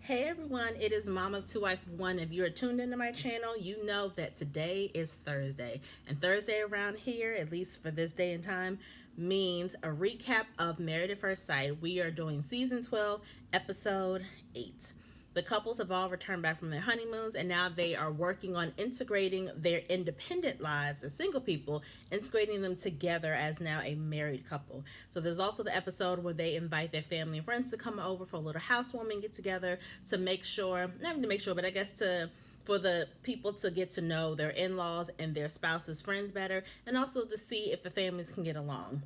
Hey everyone, it is Mom of Two Wife One. If you're tuned into my channel, you know that today is Thursday. And Thursday around here, at least for this day and time, means a recap of Married at First Sight. We are doing season 12, episode 8. The couples have all returned back from their honeymoons and now they are working on integrating their independent lives as single people, integrating them together as now a married couple. So there's also the episode where they invite their family and friends to come over for a little housewarming get together to make sure, not even to make sure, but I guess for the people to get to know their in-laws and their spouses' friends better, and also to see if the families can get along.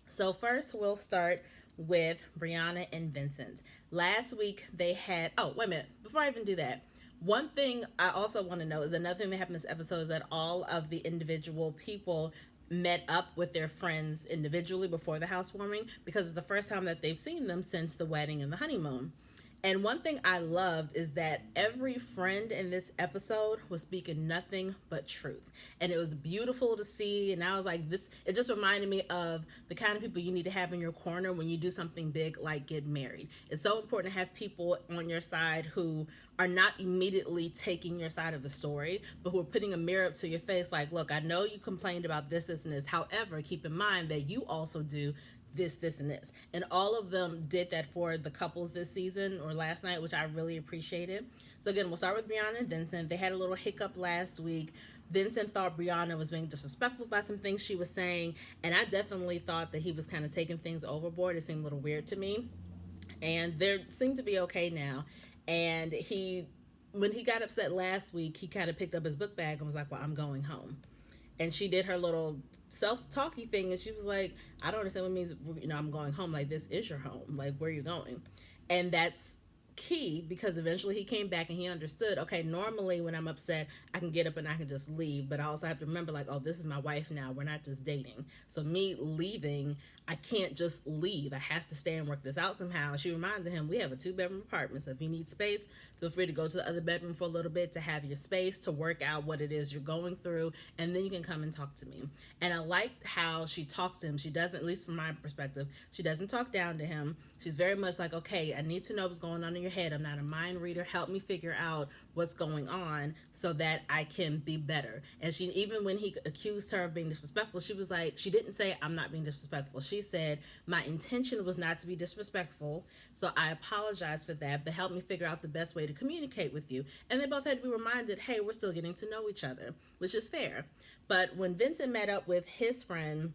So first we'll start with Brianna and Vincent. Last week they had, oh, wait a minute, before I even do that, one thing I also want to know is another thing that happened in this episode is that all of the individual people met up with their friends individually before the housewarming because it's the first time that they've seen them since the wedding and the honeymoon. And one thing I loved is that every friend in this episode was speaking nothing but truth. And it was beautiful to see. And I was like, it just reminded me of the kind of people you need to have in your corner when you do something big like get married. It's so important to have people on your side who are not immediately taking your side of the story, but who are putting a mirror up to your face like, look, I know you complained about this, this, and this. However, keep in mind that you also do this, and this. And all of them did that for the couples this season or last night, which I really appreciated. So again, we'll start with Brianna and Vincent. They had a little hiccup last week. Vincent thought Brianna was being disrespectful by some things she was saying, and I definitely thought that he was kind of taking things overboard. It seemed a little weird to me. And they seem to be okay now. And when he got upset last week, he kind of picked up his book bag and was like, well, I'm going home. And she did her little self-talky thing, and she was like, I don't understand what it means, I'm going home. Like, this is your home. Like, where are you going? And that's key because eventually he came back and he understood, okay, normally when I'm upset, I can get up and I can just leave, but I also have to remember, like, oh, this is my wife now. We're not just dating. So me leaving, I can't just leave. I have to stay and work this out somehow. She reminded him, we have a 2-bedroom apartment, so if you need space, feel free to go to the other bedroom for a little bit to have your space, to work out what it is you're going through, and then you can come and talk to me. And I liked how she talks to him. She doesn't, at least from my perspective, she doesn't talk down to him. She's very much like, okay, I need to know what's going on in your head. I'm not a mind reader. Help me figure out what's going on so that I can be better. And she, even when he accused her of being disrespectful, she was like, she didn't say, I'm not being disrespectful. She said, my intention was not to be disrespectful, so I apologize for that, but help me figure out the best way to communicate with you. And they both had to be reminded, hey, we're still getting to know each other, which is fair. But when Vincent met up with his friend,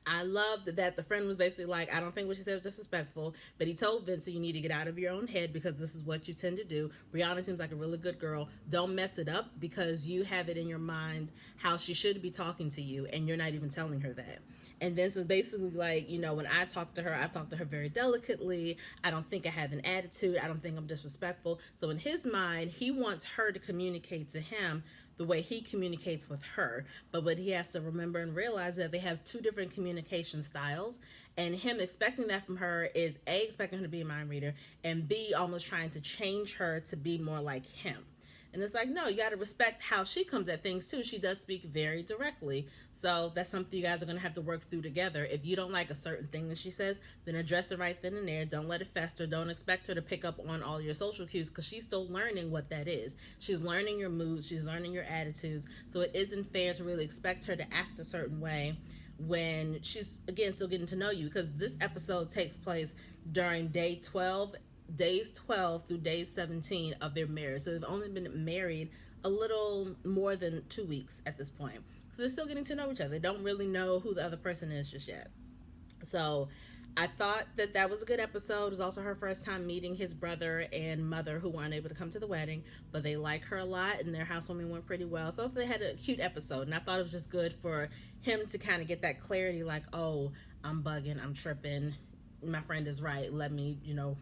I loved that the friend was basically like, I don't think what she said was disrespectful, but he told Vincent, you need to get out of your own head because this is what you tend to do. Brianna seems like a really good girl. Don't mess it up because you have it in your mind how she should be talking to you and you're not even telling her that. And Vince was basically like, when I talk to her very delicately. I don't think I have an attitude. I don't think I'm disrespectful. So in his mind, he wants her to communicate to him the way he communicates with her. But what he has to remember and realize that they have two different communication styles, and him expecting that from her is A, expecting her to be a mind reader, and B, almost trying to change her to be more like him. And it's like, no, you got to respect how she comes at things too. She does speak very directly. So that's something you guys are going to have to work through together. If you don't like a certain thing that she says, then address it right then and there. Don't let it fester. Don't expect her to pick up on all your social cues because she's still learning what that is. She's learning your moods. She's learning your attitudes. So it isn't fair to really expect her to act a certain way when she's, again, still getting to know you, because this episode takes place during days 12 through day 17 of their marriage. So they've only been married a little more than 2 weeks at this point. So they're still getting to know each other. They don't really know who the other person is just yet. So I thought that was a good episode. It was also her first time meeting his brother and mother, who weren't able to come to the wedding, but they like her a lot and their housewarming went pretty well. So they had a cute episode, and I thought it was just good for him to kind of get that clarity, like, oh, I'm bugging, I'm tripping, my friend is right, let me,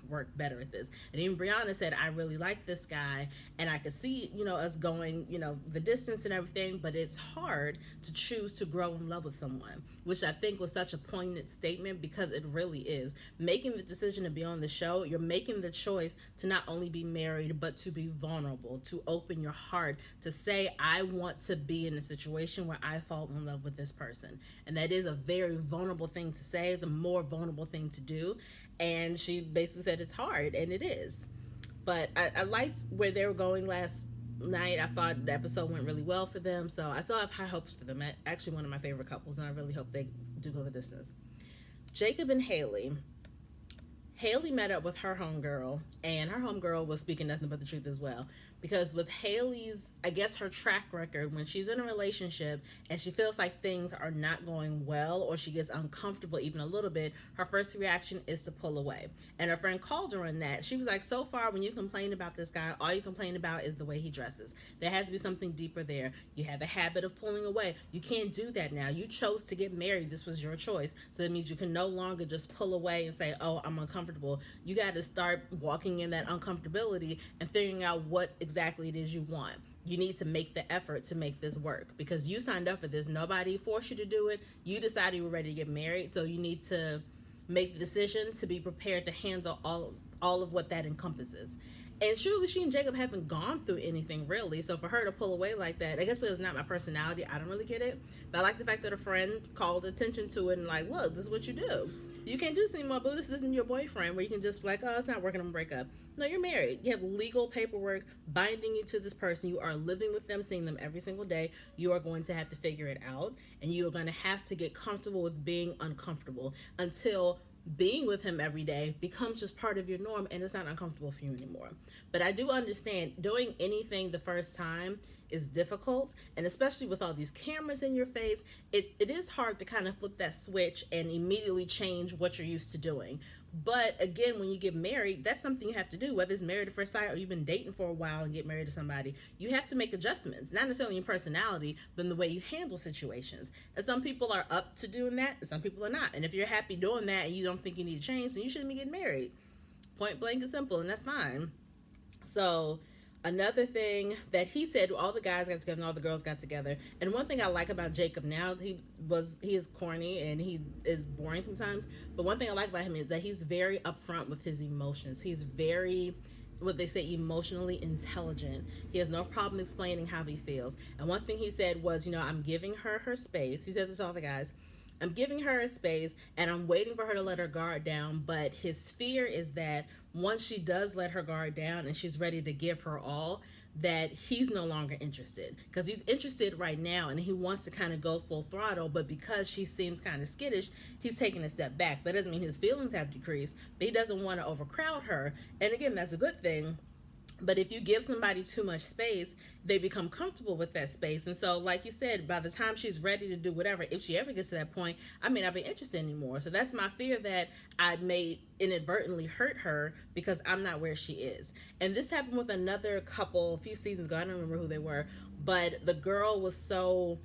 work better at this. And even Brianna said, I really like this guy, and I could see, us going, the distance and everything, but it's hard to choose to grow in love with someone, which I think was such a poignant statement, because it really is. Making the decision to be on the show, you're making the choice to not only be married, but to be vulnerable, to open your heart, to say, I want to be in a situation where I fall in love with this person. And that is a very vulnerable thing to say. It's a more vulnerable thing to do. And she basically said it's hard, and it is. But I liked where they were going last night. I thought the episode went really well for them, so I still have high hopes for them. Actually, one of my favorite couples, and I really hope they do go the distance. Jacob and Haley. Haley met up with her homegirl, and her homegirl was speaking nothing but the truth as well. Because with Haley's, I guess her track record, when she's in a relationship and she feels like things are not going well or she gets uncomfortable even a little bit, her first reaction is to pull away. And her friend called her on that. She was like, so far, when you complain about this guy, all you complain about is the way he dresses. There has to be something deeper there. You have the habit of pulling away. You can't do that now. You chose to get married. This was your choice. So that means you can no longer just pull away and say, oh, I'm uncomfortable. You got to start walking in that uncomfortability and figuring out what exactly it is you want. You need to make the effort to make this work because you signed up for this. Nobody forced you to do it. You decided you were ready to get married, so you need to make the decision to be prepared to handle all of what that encompasses. And surely she and Jacob haven't gone through anything really, so for her to pull away like that, I guess because it's not my personality, I don't really get it. But I like the fact that a friend called attention to it and like, look, this is what you do. You can't do this anymore, boo. This isn't your boyfriend where you can just be like, oh, it's not working, I'm gonna break up. No, you're married. You have legal paperwork binding you to this person. You are living with them, seeing them every single day. You are going to have to figure it out, and you are going to have to get comfortable with being uncomfortable until being with him every day becomes just part of your norm and it's not uncomfortable for you anymore. But I do understand doing anything the first time is difficult, and especially with all these cameras in your face, it is hard to kind of flip that switch and immediately change what you're used to doing. But again, when you get married, that's something you have to do, whether it's married at first sight or you've been dating for a while and get married to somebody. You have to make adjustments, not necessarily in personality, but in the way you handle situations. And some people are up to doing that, and some people are not. And if you're happy doing that and you don't think you need to change, then you shouldn't be getting married. Point blank and simple, and that's fine. So another thing that he said, all the guys got together and all the girls got together. And one thing I like about Jacob now, he is corny and he is boring sometimes. But one thing I like about him is that he's very upfront with his emotions. He's very, what they say, emotionally intelligent. He has no problem explaining how he feels. And one thing he said was, I'm giving her her space. He said this to all the guys. I'm giving her a space and I'm waiting for her to let her guard down. But his fear is that once she does let her guard down and she's ready to give her all, that he's no longer interested, because he's interested right now and he wants to kind of go full throttle, but because she seems kind of skittish, he's taking a step back. That doesn't mean his feelings have decreased, but he doesn't want to overcrowd her. And again, that's a good thing. But if you give somebody too much space, they become comfortable with that space. And so, like you said, by the time she's ready to do whatever, if she ever gets to that point, I may not be interested anymore. So that's my fear, that I may inadvertently hurt her because I'm not where she is. And this happened with another couple a few seasons ago. I don't remember who they were. But the girl was so,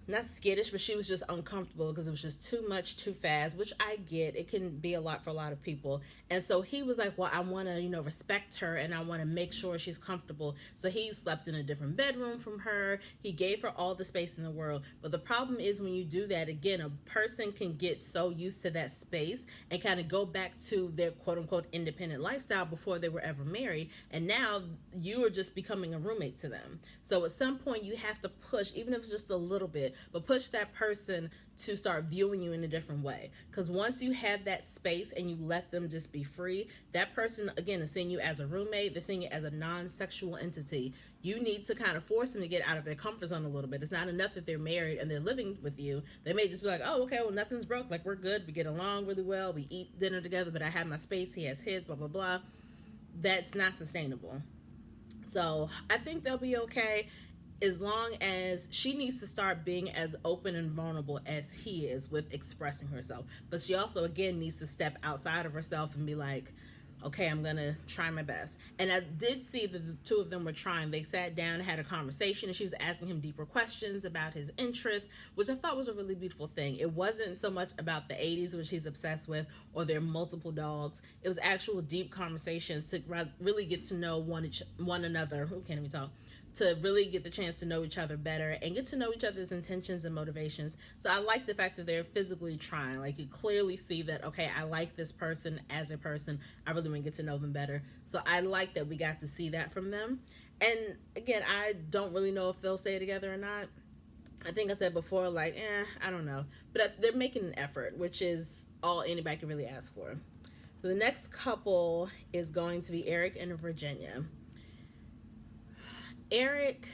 not skittish, but she was just uncomfortable because it was just too much too fast, which I get. It can be a lot for a lot of people. And so he was like, well, I want to, respect her and I want to make sure she's comfortable. So he slept in a different bedroom from her. He gave her all the space in the world. But the problem is when you do that, again, a person can get so used to that space and kind of go back to their quote unquote independent lifestyle before they were ever married. And now you are just becoming a roommate to them. So at some point you have to push, even if it's just a little bit, but push that person to start viewing you in a different way. Because once you have that space and you let them just be free, that person, again, is seeing you as a roommate. They're seeing you as a non-sexual entity. You need to kind of force them to get out of their comfort zone a little bit. It's not enough that they're married and they're living with you. They may just be like, oh, okay, well, nothing's broke. Like, we're good. We get along really well. We eat dinner together, but I have my space. He has his, blah, blah, blah. That's not sustainable. So I think they'll be okay, as long as she needs to start being as open and vulnerable as he is with expressing herself. But she also, again, needs to step outside of herself and be like, okay, I'm going to try my best. And I did see that the two of them were trying. They sat down, had a conversation, and she was asking him deeper questions about his interests, which I thought was a really beautiful thing. It wasn't so much about the 80s, which he's obsessed with, or their multiple dogs. It was actual deep conversations to really get to know one another. Who can't even talk? To really get the chance to know each other better and get to know each other's intentions and motivations. So I like the fact that they're physically trying. Like, you clearly see that, okay, I like this person as a person. I really want to get to know them better. So I like that we got to see that from them. And again, I don't really know if they'll stay together or not. I think I said before, I don't know. But they're making an effort, which is all anybody can really ask for. So the next couple is going to be Eric and Virginia. Eric,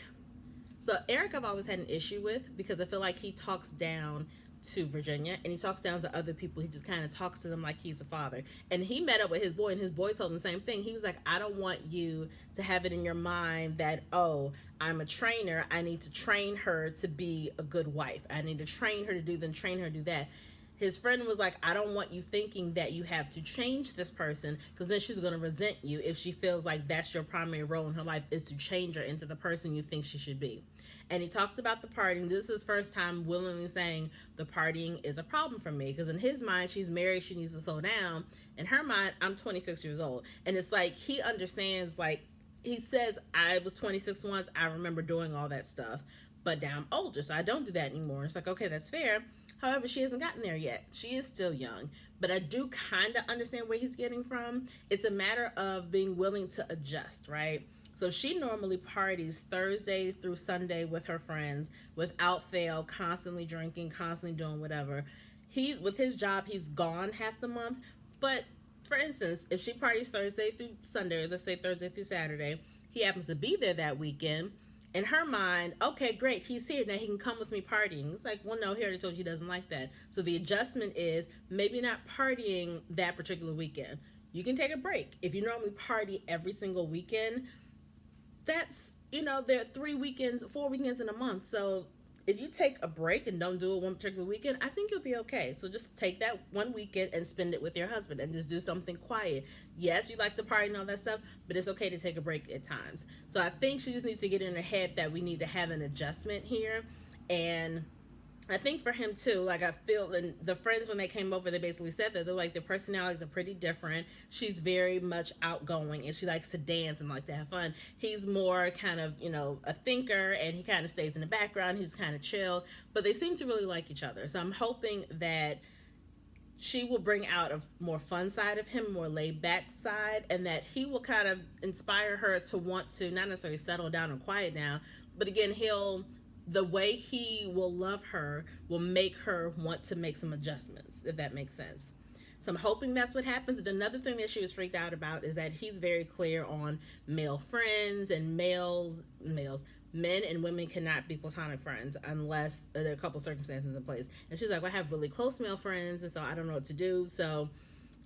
Eric I've always had an issue with because I feel like he talks down to Virginia and he talks down to other people. He just kind of talks to them like he's a father. And he met up with his boy and his boy told him the same thing. He was like, I don't want you to have it in your mind that, oh, I'm a trainer. I need to train her to be a good wife. I need to train her to do this, train her to do that. His friend was like, I don't want you thinking that you have to change this person because then she's going to resent you if she feels like that's your primary role in her life is to change her into the person you think she should be. And he talked about the partying. This is his first time willingly saying the partying is a problem for me because in his mind, she's married, she needs to slow down. In her mind, I'm 26 years old. And it's like he understands, like he says, I was 26 once. I remember doing all that stuff. But now I'm older, so I don't do that anymore. It's like, okay, that's fair. However, she hasn't gotten there yet. She is still young. But I do kind of understand where he's getting from. It's a matter of being willing to adjust, right? So she normally parties Thursday through Sunday with her friends without fail, constantly drinking, constantly doing whatever. He's with his job, he's gone half the month. But for instance, if she parties Thursday through Sunday, or let's say Thursday through Saturday, he happens to be there that weekend. In her mind, okay, great, he's here, now he can come with me partying. It's like, well, no, he already told you he doesn't like that. So the adjustment is maybe not partying that particular weekend. You can take a break. If you normally party every single weekend, that's, there are 4 weekends in a month. So if you take a break and don't do it one particular weekend, I think you'll be okay. So just take that one weekend and spend it with your husband and just do something quiet. Yes, you like to party and all that stuff, but it's okay to take a break at times. So I think she just needs to get in her head that we need to have an adjustment here. And I think for him too, like I feel, and the friends when they came over, they basically said that they're like their personalities are pretty different. She's very much outgoing and she likes to dance and like to have fun. He's more kind of, a thinker and he kind of stays in the background. He's kind of chill, but they seem to really like each other. So I'm hoping that she will bring out a more fun side of him, more laid back side, and that he will kind of inspire her to want to not necessarily settle down and quiet down, but again, the way he will love her will make her want to make some adjustments, if that makes sense. So I'm hoping that's what happens. And another thing that she was freaked out about is that he's very clear on male friends and men and women cannot be platonic friends unless there are a couple circumstances in place. And she's like, well, I have really close male friends, and so I don't know what to do. So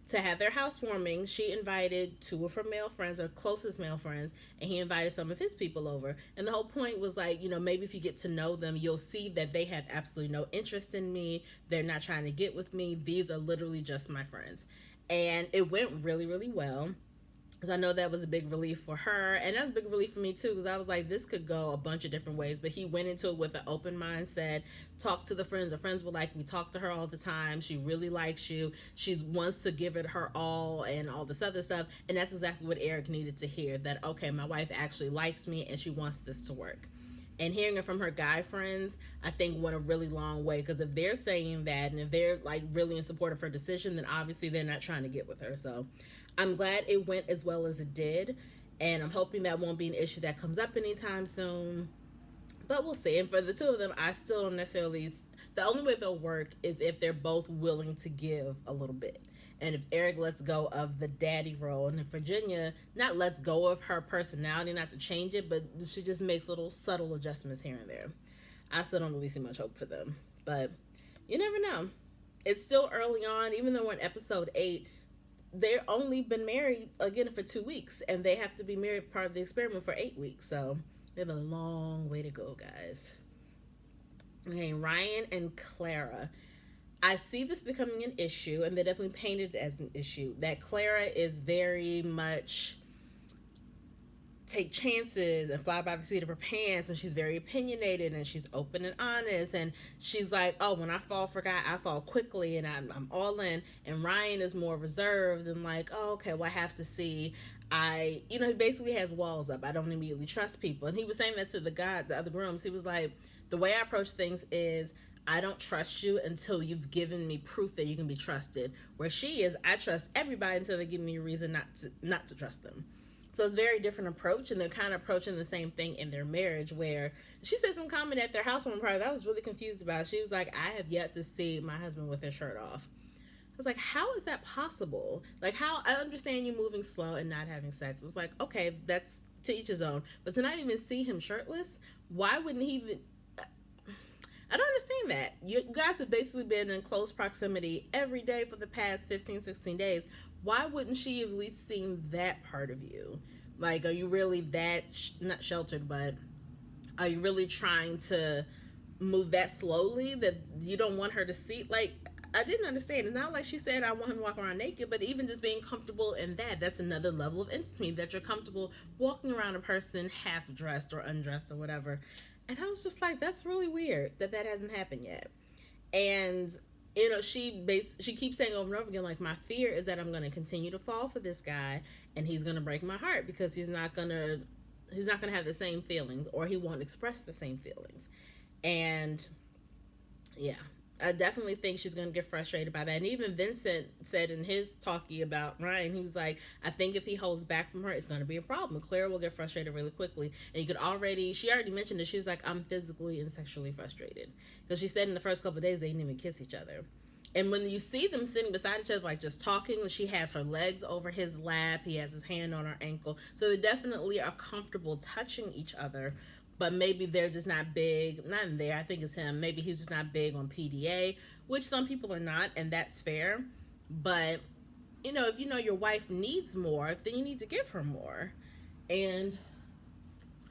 to have their housewarming, she invited 2 of her male friends, her closest male friends, and he invited some of his people over. And the whole point was like, maybe if you get to know them, you'll see that they have absolutely no interest in me. They're not trying to get with me. These are literally just my friends. And it went really, really well. Because I know that was a big relief for her. And that was a big relief for me too, because I was like, this could go a bunch of different ways. But he went into it with an open mindset, talked to the friends. The friends were like, we talk to her all the time. She really likes you. She wants to give it her all and all this other stuff. And that's exactly what Eric needed to hear, that, okay, my wife actually likes me and she wants this to work. And hearing it from her guy friends, I think went a really long way. Because if they're saying that and if they're like really in support of her decision, then obviously they're not trying to get with her. So I'm glad it went as well as it did. And I'm hoping that won't be an issue that comes up anytime soon. But we'll see. And for the 2 of them, I still don't necessarily... The only way they'll work is if they're both willing to give a little bit. And if Eric lets go of the daddy role, and if Virginia not lets go of her personality, not to change it, but she just makes little subtle adjustments here and there. I still don't really see much hope for them. But you never know. It's still early on. Even though we're in episode 8, they've only been married again for 2 weeks, and they have to be married part of the experiment for 8 weeks. So they have a long way to go, guys. Okay, Ryan and Clara. I see this becoming an issue, and they definitely painted it as an issue, that Clara is very much take chances and fly by the seat of her pants, and she's very opinionated, and she's open and honest, and she's like, oh, when I fall for a guy, I fall quickly, and I'm all in. And Ryan is more reserved and like, oh, okay, well, I have to see. He basically has walls up. I don't immediately trust people. And he was saying that to the other grooms. He was like, the way I approach things is, I don't trust you until you've given me proof that you can be trusted. Where she is, I trust everybody until they give me a reason not to trust them. So it's a very different approach, and they're kind of approaching the same thing in their marriage, where she said some comment at their housewarming party that I was really confused about. She was like, I have yet to see my husband with his shirt off. was like, how is that possible? Like, how, I understand you moving slow and not having sex. It's like, okay, that's to each his own. But to not even see him shirtless, why wouldn't he even, I don't understand that. You guys have basically been in close proximity every day for the past 15, 16 days. Why wouldn't she have at least seen that part of you? Like, are you really that, not sheltered, but are you really trying to move that slowly that you don't want her to see? Like, I didn't understand. It's not like she said, I want him to walk around naked, but even just being comfortable in that, that's another level of intimacy, that you're comfortable walking around a person half dressed or undressed or whatever. And I was just like, that's really weird that that hasn't happened yet. And she keeps saying over and over again, like, my fear is that I'm going to continue to fall for this guy, and he's going to break my heart because he's not going to have the same feelings, or he won't express the same feelings. And yeah, I definitely think she's going to get frustrated by that. And even Vincent said in his talkie about Ryan, he was like, I think if he holds back from her, it's going to be a problem. Clara will get frustrated really quickly. And she already mentioned it. She was like, I'm physically and sexually frustrated. Because she said in the first couple of days, they didn't even kiss each other. And when you see them sitting beside each other, like just talking, she has her legs over his lap, he has his hand on her ankle. So they definitely are comfortable touching each other. But maybe they're just not big, not in there, I think it's him. Maybe he's just not big on PDA, which some people are not, and that's fair. But, if you know your wife needs more, then you need to give her more. And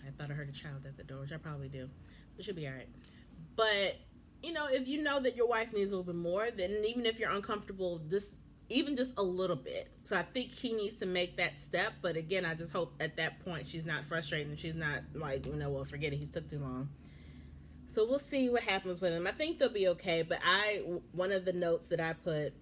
I thought I heard a child at the door, which I probably do. It should be all right. But, if you know that your wife needs a little bit more, then even if you're uncomfortable, even just a little bit. So I think he needs to make that step. But again, I just hope at that point she's not frustrated and she's not like, well, forget it, he's took too long. So we'll see what happens with him. I think they'll be okay. But one of the notes that I put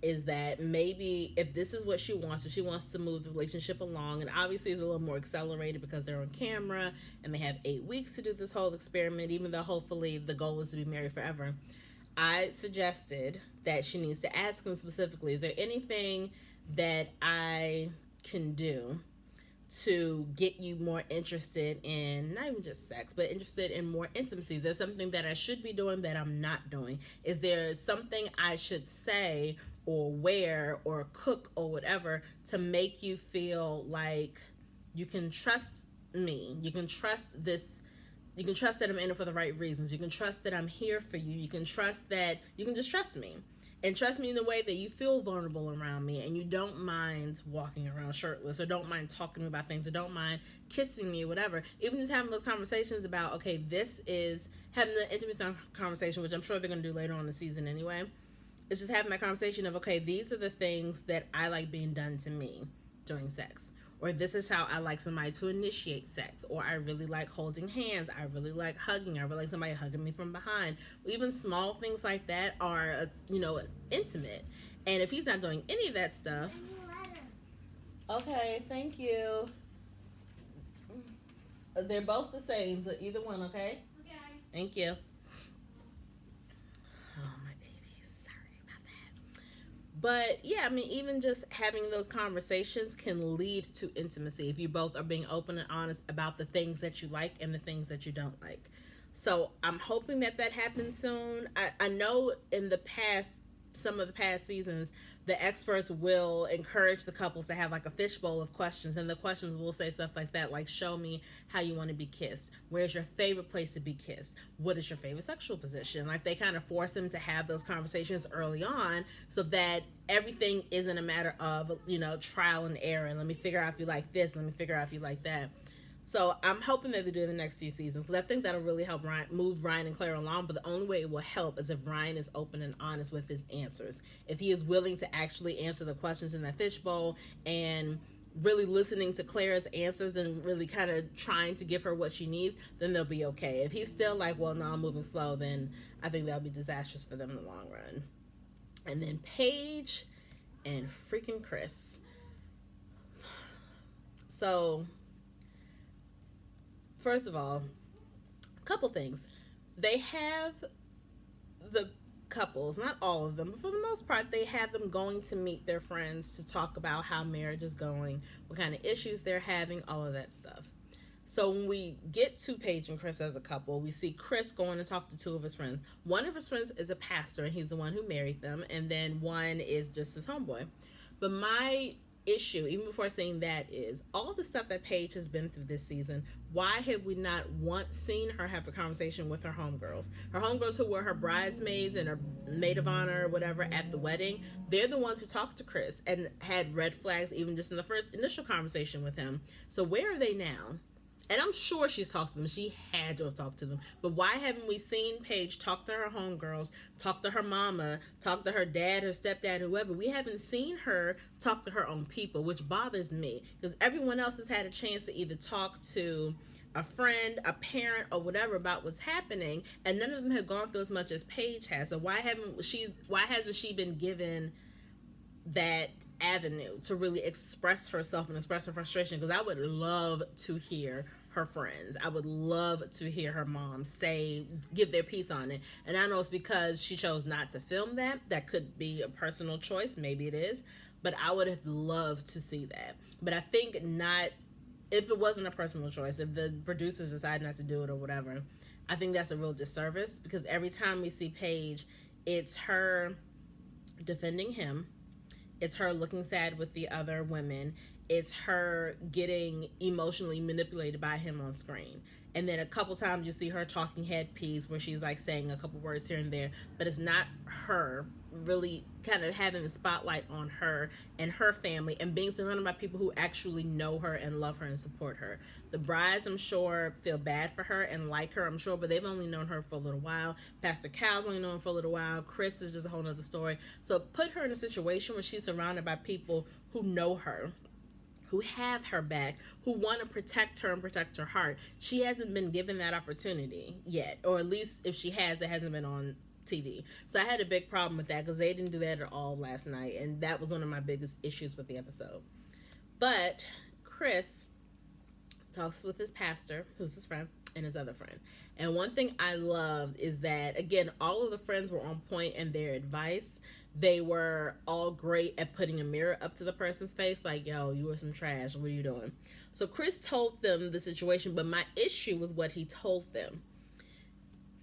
is that maybe if this is what she wants, if she wants to move the relationship along, and obviously it's a little more accelerated because they're on camera and they have 8 weeks to do this whole experiment, even though hopefully the goal is to be married forever. I suggested that she needs to ask him specifically, is there anything that I can do to get you more interested in, not even just sex, but interested in more intimacy? Is there something that I should be doing that I'm not doing? Is there something I should say or wear or cook or whatever to make you feel like you can trust me? You can trust this. You can trust that I'm in it for the right reasons. You can trust that I'm here for you. You can trust that you can just trust me. And trust me in the way that you feel vulnerable around me and you don't mind walking around shirtless, or don't mind talking to me about things, or don't mind kissing me or whatever. Even just having those conversations about, okay, this is having the intimacy conversation, which I'm sure they're going to do later on in the season anyway. It's just having that conversation of, okay, these are the things that I like being done to me during sex. Or this is how I like somebody to initiate sex. Or I really like holding hands. I really like hugging. I really like somebody hugging me from behind. Even small things like that are, intimate. And if he's not doing any of that stuff... Okay, thank you. They're both the same, so either one, okay? Okay. Thank you. But yeah, even just having those conversations can lead to intimacy if you both are being open and honest about the things that you like and the things that you don't like. So I'm hoping that happens soon. I know in the past, some of the past seasons, the experts will encourage the couples to have like a fishbowl of questions, and the questions will say stuff like that, like, show me how you want to be kissed. Where's your favorite place to be kissed? What is your favorite sexual position? Like, they kind of force them to have those conversations early on so that everything isn't a matter of, trial and error. And let me figure out if you like this. Let me figure out if you like that. So I'm hoping that they do the next few seasons, because I think that'll really help move Ryan and Clara along. But the only way it will help is if Ryan is open and honest with his answers. If he is willing to actually answer the questions in that fishbowl and really listening to Clara's answers and really kind of trying to give her what she needs, then they'll be okay. If he's still like, well, no, I'm moving slow, then I think that'll be disastrous for them in the long run. And then Paige and freaking Chris. So... first of all, a couple things. They have the couples, not all of them, but for the most part, they have them going to meet their friends to talk about how marriage is going, what kind of issues they're having, all of that stuff. So when we get to Paige and Chris as a couple, we see Chris going to talk to two of his friends. One of his friends is a pastor, and he's the one who married them, and then one is just his homeboy. But my issue, even before saying that, is all the stuff that Paige has been through this season. Why have we not once seen her have a conversation with her homegirls? Her homegirls who were her bridesmaids and her maid of honor or whatever at the wedding, they're the ones who talked to Chris and had red flags even just in the first initial conversation with him. So where are they now? And I'm sure she's talked to them. She had to have talked to them. But why haven't we seen Paige talk to her homegirls, talk to her mama, talk to her dad, her stepdad, whoever? We haven't seen her talk to her own people, which bothers me. Because everyone else has had a chance to either talk to a friend, a parent, or whatever about what's happening, and none of them have gone through as much as Paige has. So why hasn't she been given that avenue to really express herself and express her frustration? Because I would love to hear her friends. I would love to hear her mom give their piece on it. And I know it's because she chose not to film that. That could be a personal choice. Maybe it is. But I would have loved to see that. But I think not, if it wasn't a personal choice, if the producers decide not to do it or whatever, I think that's a real disservice. Because every time we see Paige, it's her defending him. It's her looking sad with the other women. It's her getting emotionally manipulated by him on screen. And then a couple times you see her talking head piece where she's like saying a couple words here and there, but it's not her really kind of having the spotlight on her and her family and being surrounded by people who actually know her and love her and support her. The brides, I'm sure, feel bad for her and like her, I'm sure, but they've only known her for a little while. Pastor Cal's only known her for a little while. Chris is just a whole nother story. So put her in a situation where she's surrounded by people who know her, who have her back, who want to protect her and protect her heart. She hasn't been given that opportunity yet, or at least if she has, it hasn't been on TV. So I had a big problem with that because they didn't do that at all last night, and that was one of my biggest issues with the episode. But Chris talks with his pastor, who's his friend, and his other friend. And one thing I loved is that, again, all of the friends were on point in their advice. They were all great at putting a mirror up to the person's face, like, yo, you were some trash, what are you doing? So Chris told them the situation, but my issue with what he told them,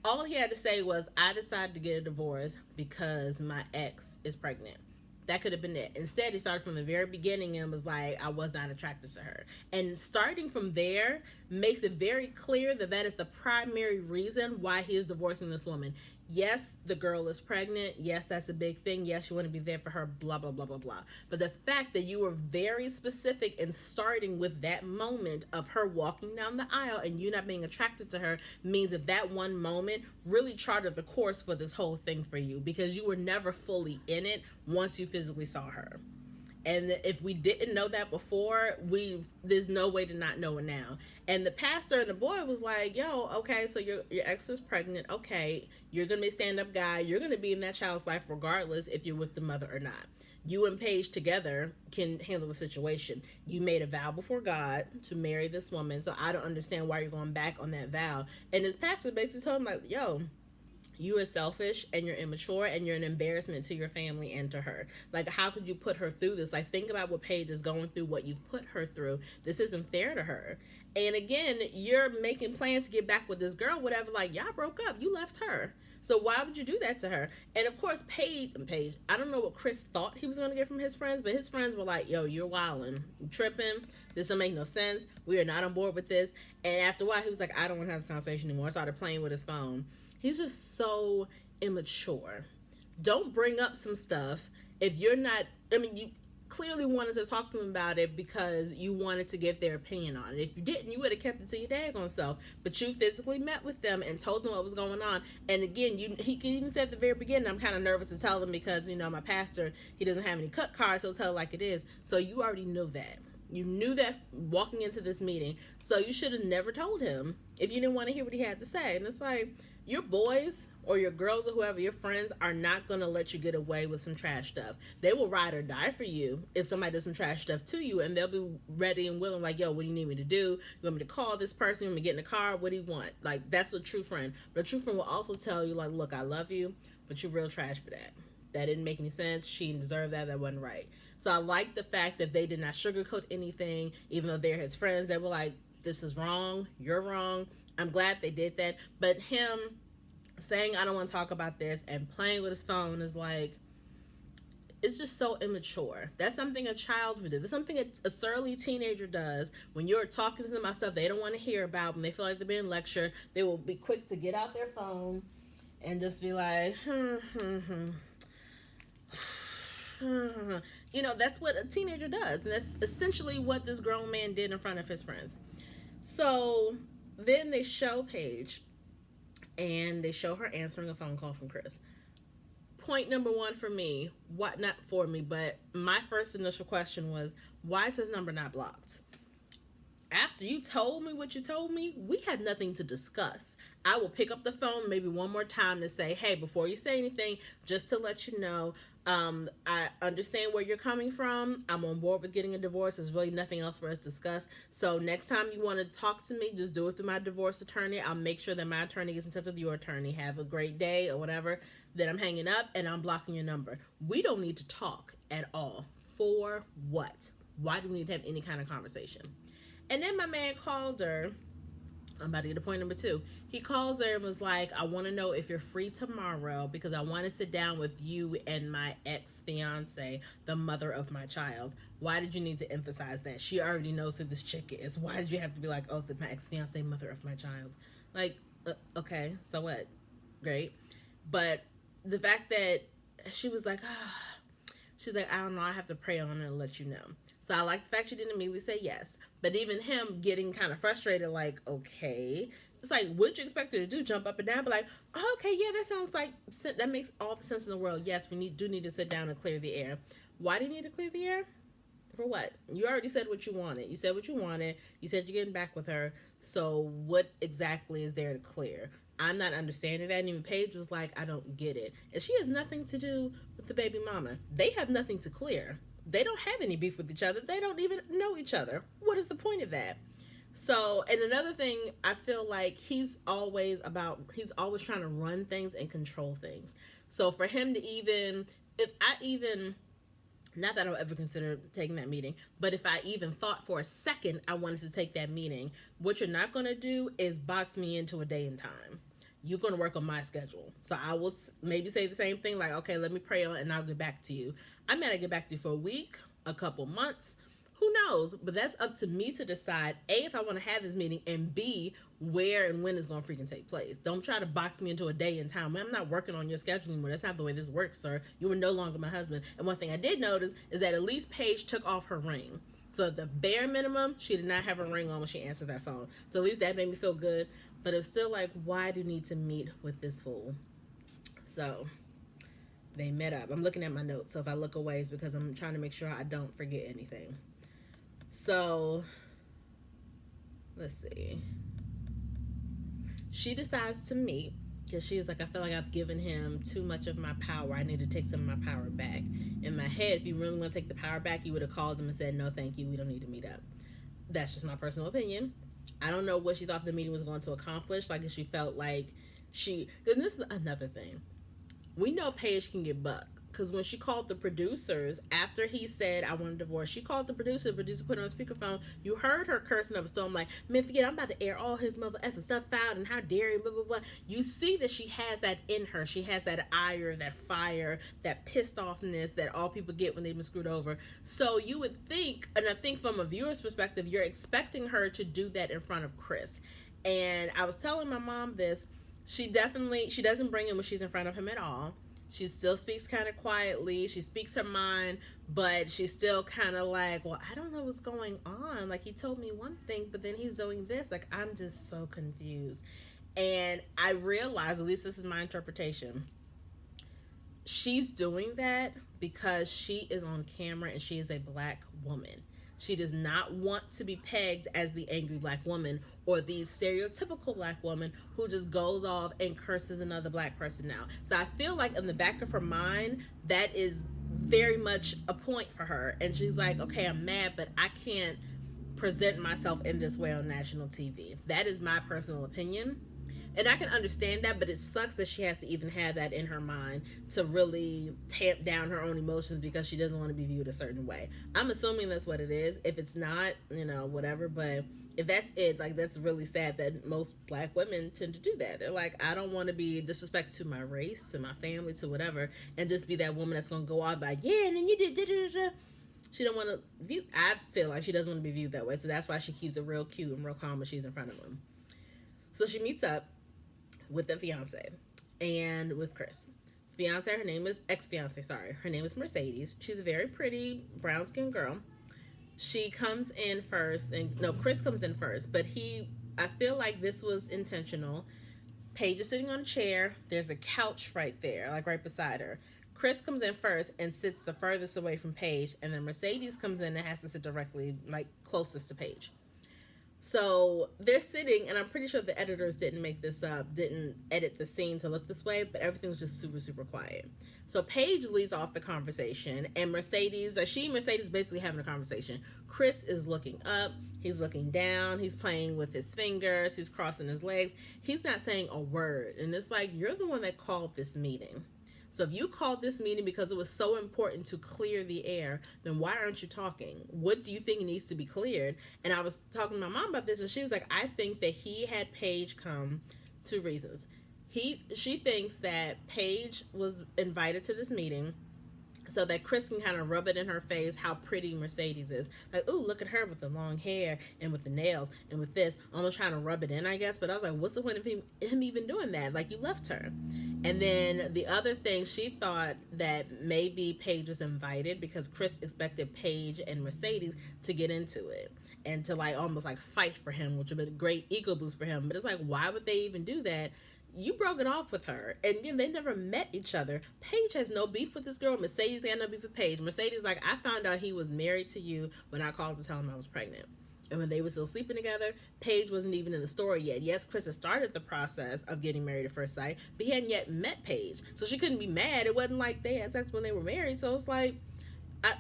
all he had to say was, I decided to get a divorce because my ex is pregnant. That could have been it. Instead, he started from the very beginning and was like, I was not attracted to her. And starting from there makes it very clear that that is the primary reason why he is divorcing this woman. Yes, the girl is pregnant. Yes, that's a big thing. Yes, you want to be there for her, blah, blah, blah, blah, blah. But the fact that you were very specific in starting with that moment of her walking down the aisle and you not being attracted to her means that that one moment really charted the course for this whole thing for you, because you were never fully in it once you physically saw her. And if we didn't know that before, there's no way to not know it now. And the pastor and the boy was like, yo, okay, so your ex is pregnant. Okay, you're going to be a stand-up guy. You're going to be in that child's life regardless if you're with the mother or not. You and Paige together can handle the situation. You made a vow before God to marry this woman, so I don't understand why you're going back on that vow. And his pastor basically told him, like, yo, you are selfish and you're immature and you're an embarrassment to your family and to her. Like, how could you put her through this? Like, think about what Paige is going through, what you've put her through. This isn't fair to her. And again, you're making plans to get back with this girl, whatever. Like, y'all broke up. You left her. So why would you do that to her? And of course, Paige, I don't know what Chris thought he was going to get from his friends, but his friends were like, yo, you're wilding. You tripping. This don't make no sense. We are not on board with this. And after a while, he was like, I don't want to have this conversation anymore. Started playing with his phone. He's just so immature. Don't bring up some stuff if you're not, you clearly wanted to talk to them about it because you wanted to get their opinion on it. If you didn't, you would have kept it to your daggone self. But you physically met with them and told them what was going on. And again, he even said at the very beginning, I'm kind of nervous to tell them because, my pastor, he doesn't have any cut cards, so tell it like it is. So you already know that. You knew that walking into this meeting, so you should have never told him if you didn't want to hear what he had to say. And it's like, your boys or your girls or whoever, your friends, are not going to let you get away with some trash stuff. They will ride or die for you if somebody does some trash stuff to you, and they'll be ready and willing, like, yo, what do you need me to do? You want me to call this person? You want me to get in the car? What do you want? Like, that's a true friend. But a true friend will also tell you, like, look, I love you, but you're real trash for that. That didn't make any sense. She didn't deserve that. That wasn't right. So I like the fact that they did not sugarcoat anything, even though they're his friends. They were like, This is wrong. You're wrong. I'm glad they did that. But him saying, I don't want to talk about this and playing with his phone is like, it's just so immature. That's something a child would do. That's something a surly teenager does when you're talking to them about stuff they don't want to hear about. When they feel like they're being lectured, they will be quick to get out their phone and just be like, you know, that's what a teenager does. And that's essentially what this grown man did in front of his friends. So then they show Paige and they show her answering a phone call from Chris. Point number one for me, not for me, but my first initial question was, why is his number not blocked? After you told me what you told me, we had nothing to discuss. I will pick up the phone maybe one more time to say, hey, before you say anything, just to let you know, I understand where you're coming from. I'm on board with getting a divorce. There's really nothing else for us to discuss. So next time you want to talk to me, just do it through my divorce attorney. I'll make sure that my attorney gets in touch with your attorney. Have a great day or whatever. Then I'm hanging up and I'm blocking your number. We don't need to talk at all. For what? Why do we need to have any kind of conversation? And then my man called her. I'm about to get to point number 2. He calls her and was like, I want to know if you're free tomorrow because I want to sit down with you and my ex-fiance, the mother of my child. Why did you need to emphasize that? She already knows who this chick is. Why did you have to be like, oh, my ex-fiance, mother of my child? Like, okay, so what? Great. But the fact that she was like, she's like, I don't know, I have to pray on it and let you know. So I like the fact she didn't immediately say yes. But even him getting kind of frustrated, like, okay. It's like, what did you expect her to do? Jump up and down? But like, oh, okay, yeah, that sounds like, that makes all the sense in the world. Yes, we do need to sit down and clear the air. Why do you need to clear the air? For what? You already said what you wanted. You said what you wanted. You said you're getting back with her. So what exactly is there to clear? I'm not understanding that. And even Paige was like, I don't get it. And she has nothing to do with the baby mama. They have nothing to clear. They don't have any beef with each other. They don't even know each other. What is the point of that? So, and another thing, I feel like he's always trying to run things and control things. So for him to not that I'll ever consider taking that meeting, but if I even thought for a second I wanted to take that meeting, what you're not going to do is box me into a day and time. You're going to work on my schedule. So I will maybe say the same thing, like, okay, let me pray on it and I'll get back to you. I may not get back to you for a week, a couple months, who knows? But that's up to me to decide, A, if I want to have this meeting, and B, where and when it's going to freaking take place. Don't try to box me into a day and time. I'm not working on your schedule anymore. That's not the way this works, sir. You are no longer my husband. And one thing I did notice is that at least Paige took off her ring. So at the bare minimum, she did not have a ring on when she answered that phone. So at least that made me feel good. But it's still like, why do you need to meet with this fool? So they met up. I'm looking at my notes. So if I look away, it's because I'm trying to make sure I don't forget anything. So let's see. She decides to meet because she's like, I feel like I've given him too much of my power. I need to take some of my power back. In my head, if you really want to take the power back, you would have called him and said, no, thank you. We don't need to meet up. That's just my personal opinion. I don't know what she thought the meeting was going to accomplish. Like, if she felt like because this is another thing. We know Paige can get buck. Because when she called the producers, after he said, I want a divorce, she called the producer put it on speakerphone. You heard her cursing up a storm like, man, forget, I'm about to air all his mother effing stuff out, and how dare you, blah, blah, blah. You see that she has that in her. She has that ire, that fire, that pissed offness that all people get when they've been screwed over. So you would think, and I think from a viewer's perspective, you're expecting her to do that in front of Chris. And I was telling my mom this, she doesn't bring him when she's in front of him at all. She still speaks kind of quietly. She speaks her mind, but she's still kind of like, well, I don't know what's going on. Like, he told me one thing, but then he's doing this. Like, I'm just so confused. And I realized, at least this is my interpretation, she's doing that because she is on camera and she is a black woman. She does not want to be pegged as the angry black woman or the stereotypical black woman who just goes off and curses another black person out. So I feel like in the back of her mind, that is very much a point for her. And she's like, okay, I'm mad, but I can't present myself in this way on national TV. That is my personal opinion. And I can understand that, but it sucks that she has to even have that in her mind to really tamp down her own emotions because she doesn't want to be viewed a certain way. I'm assuming that's what it is. If it's not, whatever. But if that's it, like, that's really sad that most black women tend to do that. They're like, I don't want to be disrespectful to my race, to my family, to whatever, and just be that woman that's going to go off like, yeah, and then you did da-da-da-da. She don't want to view. I feel like she doesn't want to be viewed that way, so that's why she keeps it real cute and real calm when she's in front of him. So she meets up with the fiance and with Chris. Fiance, her name is ex-fiance, sorry. Her name is Mercedes. She's a very pretty brown-skinned girl. She comes in first, and no, Chris comes in first, but I feel like this was intentional. Paige is sitting on a chair. There's a couch right there, like right beside her. Chris comes in first and sits the furthest away from Paige, and then Mercedes comes in and has to sit directly, like, closest to Paige. So they're sitting, and I'm pretty sure the editors didn't make this up, didn't edit the scene to look this way, but everything was just super, super quiet. So Paige leads off the conversation, and Mercedes basically having a conversation. Chris is looking up, he's looking down, he's playing with his fingers, he's crossing his legs. He's not saying a word, and it's like, you're the one that called this meeting. So if you called this meeting because it was so important to clear the air, then why aren't you talking? What do you think needs to be cleared? And I was talking to my mom about this, and she was like, I think that he had Paige come, 2 reasons. She thinks that Paige was invited to this meeting so that Chris can kind of rub it in her face how pretty Mercedes is. Like, ooh, look at her with the long hair and with the nails and with this. Almost trying to rub it in, I guess. But I was like, what's the point of him even doing that? Like, you left her. And then the other thing, she thought that maybe Paige was invited because Chris expected Paige and Mercedes to get into it and to, like, almost like fight for him, which would be a great ego boost for him. But it's like, why would they even do that? You broke it off with her, and they never met each other. Paige has no beef with this girl. Mercedes had no beef with Paige. Mercedes, like, I found out he was married to you when I called to tell him I was pregnant. And when they were still sleeping together, Paige wasn't even in the story yet. Yes, Chris had started the process of getting married at first sight, but he hadn't yet met Paige. So she couldn't be mad. It wasn't like they had sex when they were married. So it's like, I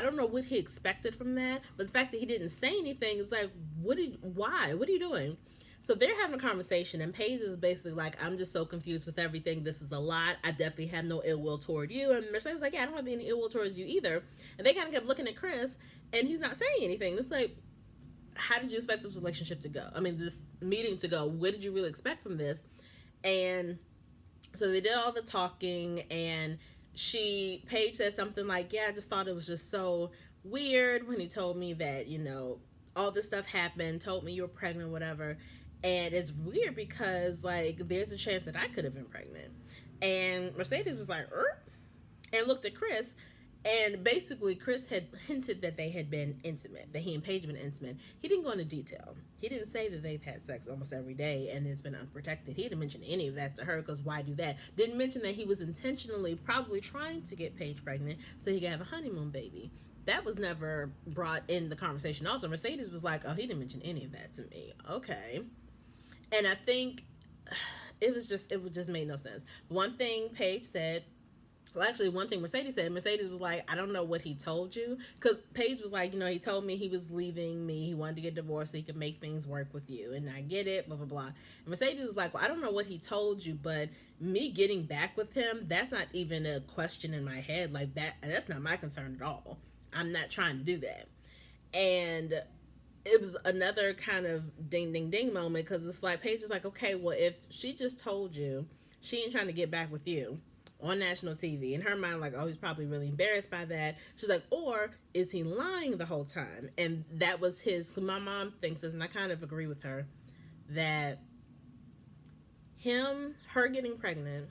don't know what he expected from that, but the fact that he didn't say anything is like, why? What are you doing? So they're having a conversation, and Paige is basically like, I'm just so confused with everything. This is a lot. I definitely have no ill will toward you. And Mercedes is like, yeah, I don't have any ill will towards you either. And they kind of kept looking at Chris, and he's not saying anything. It's like, how did you expect this relationship to go? I mean, this meeting to go. What did you really expect from this? And so they did all the talking, and Paige said something like, yeah, I just thought it was just so weird when he told me that, all this stuff happened, told me you were pregnant, whatever. And it's weird because, like, there's a chance that I could have been pregnant. And Mercedes was like, and looked at Chris. And basically, Chris had hinted that they had been intimate, that he and Paige had been intimate. He didn't go into detail. He didn't say that they've had sex almost every day and it's been unprotected. He didn't mention any of that to her because why do that? Didn't mention that he was intentionally probably trying to get Paige pregnant so he could have a honeymoon baby. That was never brought in the conversation. Also, Mercedes was like, oh, he didn't mention any of that to me. Okay. And I think it just made no sense. One thing Paige said, well, actually, one thing Mercedes said, Mercedes was like, I don't know what he told you. Because Paige was like, he told me he was leaving me. He wanted to get divorced so he could make things work with you. And I get it, blah, blah, blah. And Mercedes was like, well, I don't know what he told you, but me getting back with him, that's not even a question in my head. Like, that's not my concern at all. I'm not trying to do that. And it was another kind of ding, ding, ding moment because it's like, Paige is like, okay, well, if she just told you she ain't trying to get back with you on national TV, in her mind, like, oh, he's probably really embarrassed by that. She's like, or is he lying the whole time? And that was cause my mom thinks this, and I kind of agree with her, that her getting pregnant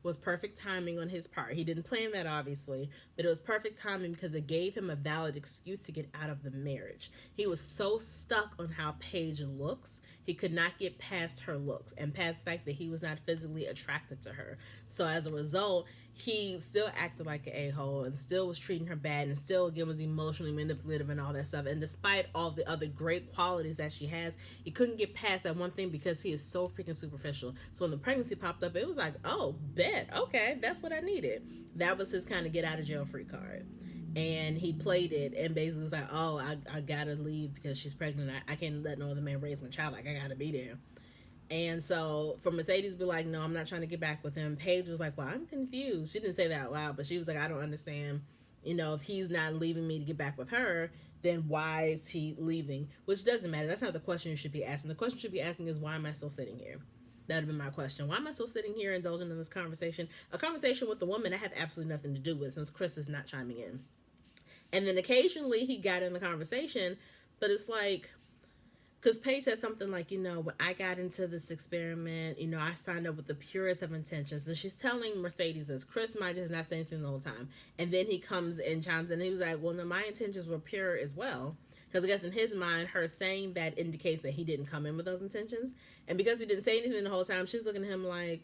was perfect timing on his part. He didn't plan that, obviously, but it was perfect timing because it gave him a valid excuse to get out of the marriage. He was so stuck on how Paige looks, he could not get past her looks and past the fact that he was not physically attracted to her. So as a result, he still acted like an a-hole and still was treating her bad and still, again, was emotionally manipulative and all that stuff. And despite all the other great qualities that she has, he couldn't get past that one thing because he is so freaking superficial. So when the pregnancy popped up, it was like, oh, bet, okay, that's what I needed. That was his kind of get out of jail free card. And he played it and basically was like, oh, I gotta leave because she's pregnant. I can't let no other man raise my child. Like, I gotta be there. And so for Mercedes to be like, no, I'm not trying to get back with him, Paige was like, well, I'm confused. She didn't say that out loud, but she was like, I don't understand. If he's not leaving me to get back with her, then why is he leaving? Which doesn't matter. That's not the question you should be asking. The question you should be asking is, why am I still sitting here? That would have been my question. Why am I still sitting here indulging in this conversation? A conversation with a woman I have absolutely nothing to do with, since Chris is not chiming in. And then occasionally he got in the conversation, but it's like, because Paige said something like, when I got into this experiment, I signed up with the purest of intentions. And she's telling Mercedes this. Chris might just not say anything the whole time. And then he comes and chimes in. And he was like, well, no, my intentions were pure as well. Because I guess in his mind, her saying that indicates that he didn't come in with those intentions. And because he didn't say anything the whole time, she's looking at him like,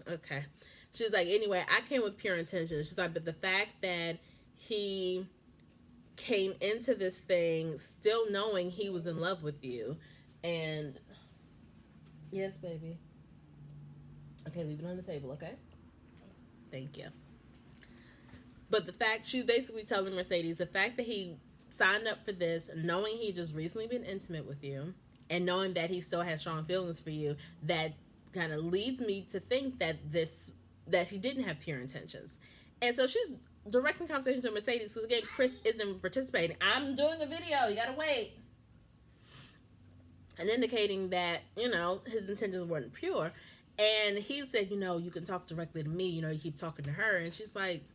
okay. She's like, anyway, I came with pure intentions. She's like, but the fact that he came into this thing still knowing he was in love with you, and yes, baby. Okay, leave it on the table, okay? Thank you. But the fact, she's basically telling Mercedes, the fact that he signed up for this, knowing he just recently been intimate with you, and knowing that he still has strong feelings for you, that kind of leads me to think that he didn't have pure intentions. And so she's directing conversation to Mercedes, because again, Chris isn't participating. I'm doing a video, you gotta wait. And indicating that, his intentions weren't pure. And he said, you can talk directly to me, you keep talking to her. And she's like,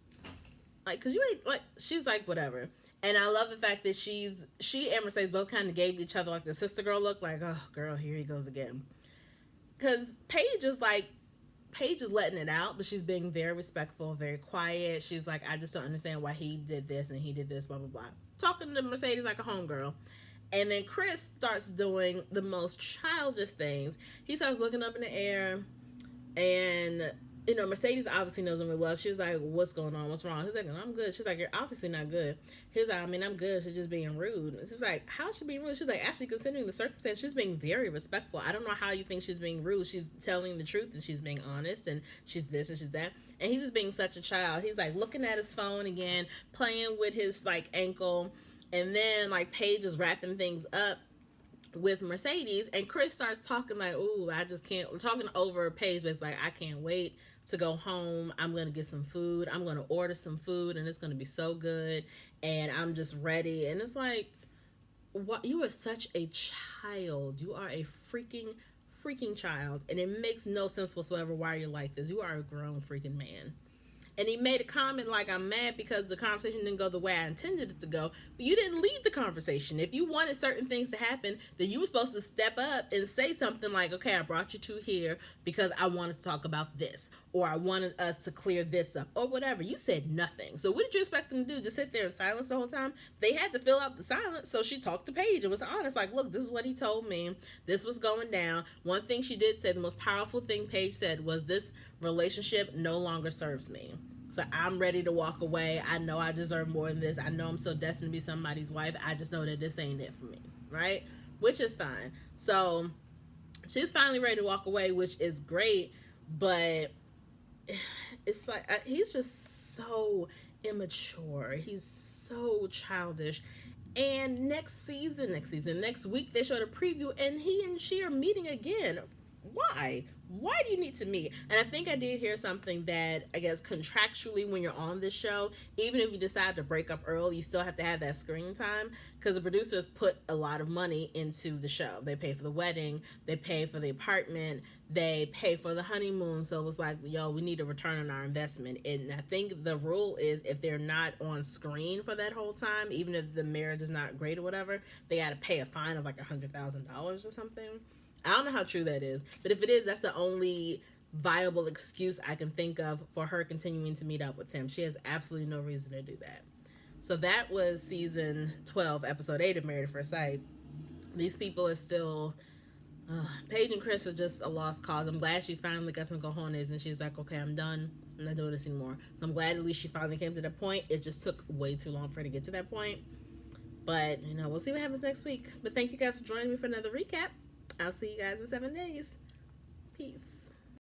cause you ain't, she's like, whatever. And I love the fact that she and Mercedes both kind of gave each other like the sister girl look, like, oh girl, here he goes again. Cause Paige is letting it out, but she's being very respectful, very quiet. She's like, I just don't understand why he did this and he did this, blah, blah, blah. Talking to Mercedes like a homegirl. And then Chris starts doing the most childish things. He starts looking up in the air, and Mercedes obviously knows him really well. She was like, what's going on? What's wrong? He's like, I'm good. She's like, you're obviously not good. He's like, I'm good. She's just being rude. And she's like, how is she being rude? She's like, actually, considering the circumstance, she's being very respectful. I don't know how you think she's being rude. She's telling the truth, and she's being honest, and she's this and she's that. And he's just being such a child. He's like looking at his phone again, playing with his ankle. And then Paige is wrapping things up with Mercedes, and Chris starts talking like, ooh, I just can't, talking over Paige, but it's like, I can't wait to go home. I'm going to get some food. I'm going to order some food, and it's going to be so good, and I'm just ready. And it's like, what? You are such a child. You are a freaking child, and it makes no sense whatsoever why you're like this. You are a grown freaking man. And he made a comment like, I'm mad because the conversation didn't go the way I intended it to go. But you didn't lead the conversation. If you wanted certain things to happen, then you were supposed to step up and say something like, okay, I brought you to here because I wanted to talk about this. Or I wanted us to clear this up. Or whatever. You said nothing. So what did you expect them to do? Just sit there in silence the whole time? They had to fill out the silence. So she talked to Paige. It was honest. Like, look, this is what he told me. This was going down. One thing she did say, the most powerful thing Paige said was, this relationship no longer serves me. So I'm ready to walk away. I know I deserve more than this. I know I'm so destined to be somebody's wife. I just know that this ain't it for me, right? Which is fine. So she's finally ready to walk away, which is great. But it's like, he's just so immature. He's so childish. And next week, they showed a preview, and he and she are meeting again. Why? Why do you need to meet? And I think I did hear something that, I guess, contractually, when you're on this show, even if you decide to break up early, you still have to have that screen time, because the producers put a lot of money into the show. They pay for the wedding, they pay for the apartment, they pay for the honeymoon. So it was like, yo, we need a return on our investment. And I think the rule is, if they're not on screen for that whole time, even if the marriage is not great or whatever, they got to pay a fine of like $100,000 or something. I don't know how true that is, but if it is, that's the only viable excuse I can think of for her continuing to meet up with him. She has absolutely no reason to do that. So that was season 12, episode 8 of Married at First Sight. These people are still, Paige and Chris are just a lost cause. I'm glad she finally got some cojones, and she's like, okay, I'm done. I'm not doing this anymore. So I'm glad at least she finally came to that point. It just took way too long for her to get to that point. But, we'll see what happens next week. But thank you guys for joining me for another recap. I'll see you guys in 7 days. Peace.